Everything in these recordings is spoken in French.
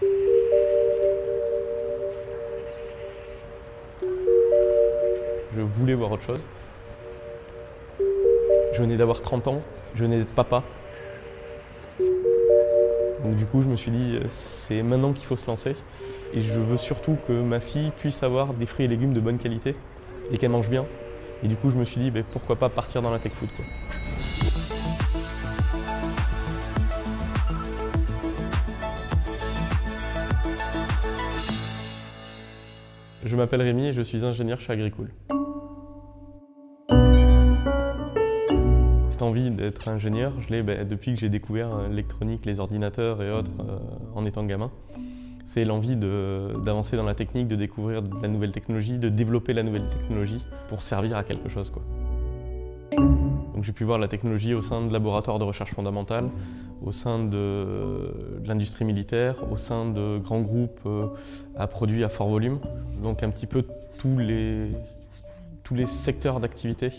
Je voulais voir autre chose. Je venais d'avoir 30 ans, je venais d'être papa. Donc du coup, je me suis dit, c'est maintenant qu'il faut se lancer. Et je veux surtout que ma fille puisse avoir des fruits et légumes de bonne qualité et qu'elle mange bien. Et du coup, je me suis dit, pourquoi pas partir dans la tech food, quoi. Je m'appelle Rémi et je suis ingénieur chez Agricool. Cette envie d'être ingénieur, je l'ai depuis que j'ai découvert l'électronique, les ordinateurs et autres en étant gamin. C'est l'envie d'avancer dans la technique, de découvrir de la nouvelle technologie, de développer la nouvelle technologie pour servir à quelque chose, quoi. Donc j'ai pu voir la technologie au sein de laboratoires de recherche fondamentale, au sein de l'industrie militaire, au sein de grands groupes à produits à fort volume. Donc un petit peu tous les secteurs d'activité.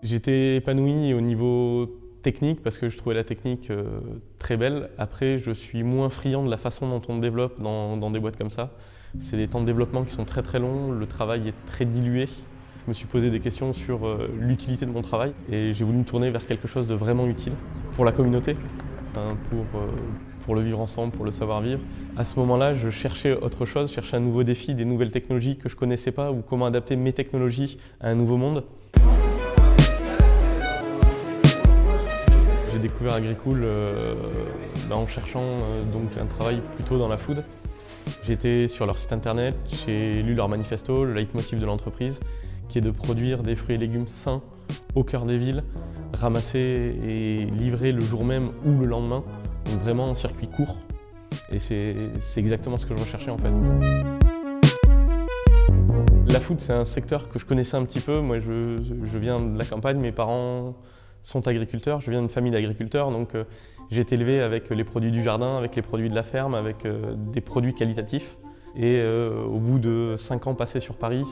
J'étais épanoui au niveau technique parce que je trouvais la technique très belle. Après, je suis moins friand de la façon dont on développe dans des boîtes comme ça. C'est des temps de développement qui sont très très longs, le travail est très dilué. Je me suis posé des questions sur l'utilité de mon travail et j'ai voulu me tourner vers quelque chose de vraiment utile pour la communauté, pour le vivre ensemble, pour le savoir-vivre. À ce moment-là, je cherchais autre chose, je cherchais un nouveau défi, des nouvelles technologies que je ne connaissais pas ou comment adapter mes technologies à un nouveau monde. J'ai découvert Agricool en cherchant donc un travail plutôt dans la food. J'étais sur leur site internet, j'ai lu leur manifesto, le leitmotiv de l'entreprise, qui est de produire des fruits et légumes sains au cœur des villes, ramassés et livrés le jour même ou le lendemain, donc vraiment en circuit court. Et c'est exactement ce que je recherchais en fait. La food, c'est un secteur que je connaissais un petit peu. Moi, je viens de la campagne, mes parents sont agriculteurs, je viens d'une famille d'agriculteurs, donc j'ai été élevé avec les produits du jardin, avec les produits de la ferme, avec des produits qualitatifs. Et au bout de 5 ans passés sur Paris,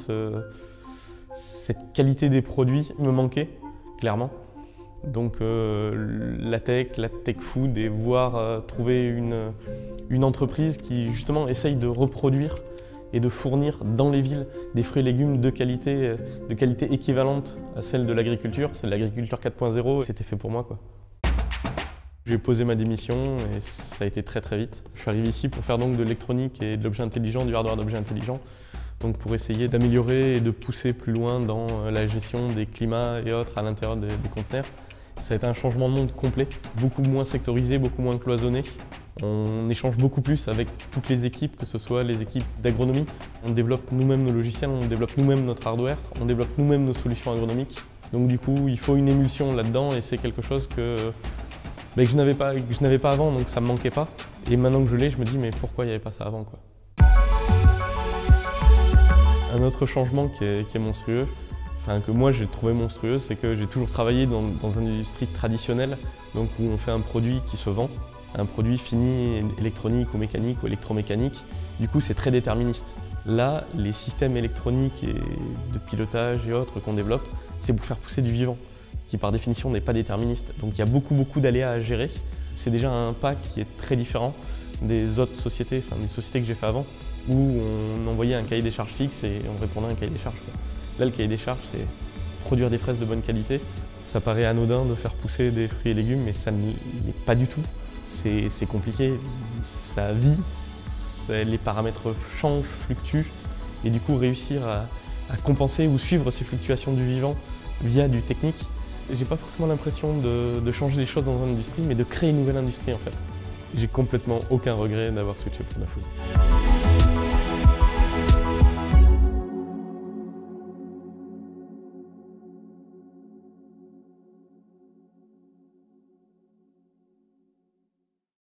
cette qualité des produits me manquait, clairement. Donc la tech food et voir trouver une entreprise qui justement essaye de reproduire et de fournir dans les villes des fruits et légumes de qualité équivalente à celle de l'agriculture. C'est l'agriculture 4.0, c'était fait pour moi, quoi. J'ai posé ma démission et ça a été très très vite. Je suis arrivé ici pour faire donc de l'électronique et de l'objet intelligent, du hardware d'objets intelligents. Donc pour essayer d'améliorer et de pousser plus loin dans la gestion des climats et autres à l'intérieur des conteneurs. Ça a été un changement de monde complet, beaucoup moins sectorisé, beaucoup moins cloisonné. On échange beaucoup plus avec toutes les équipes, que ce soit les équipes d'agronomie. On développe nous-mêmes nos logiciels, on développe nous-mêmes notre hardware, on développe nous-mêmes nos solutions agronomiques. Donc du coup, il faut une émulsion là-dedans et c'est quelque chose que je n'avais pas avant, donc ça ne me manquait pas. Et maintenant que je l'ai, je me dis mais pourquoi il n'y avait pas ça avant, quoi. Un autre changement qui est monstrueux, que moi j'ai trouvé monstrueux, c'est que j'ai toujours travaillé dans une industrie traditionnelle, donc où on fait un produit qui se vend, un produit fini électronique ou mécanique ou électromécanique. Du coup, c'est très déterministe. Là, les systèmes électroniques et de pilotage et autres qu'on développe, c'est pour faire pousser du vivant, qui par définition n'est pas déterministe. Donc il y a beaucoup d'aléas à gérer. C'est déjà un pas qui est très différent des autres sociétés, des sociétés que j'ai fait avant, où on envoyait un cahier des charges fixe et on répondait à un cahier des charges, quoi. Là, le cahier des charges, c'est produire des fraises de bonne qualité. Ça paraît anodin de faire pousser des fruits et légumes, mais ça ne l'est pas du tout. C'est compliqué, ça vit, les paramètres changent, fluctuent, et du coup réussir à compenser ou suivre ces fluctuations du vivant via du technique. J'ai pas forcément l'impression de changer les choses dans une industrie, mais de créer une nouvelle industrie en fait. J'ai complètement aucun regret d'avoir switché pour la food.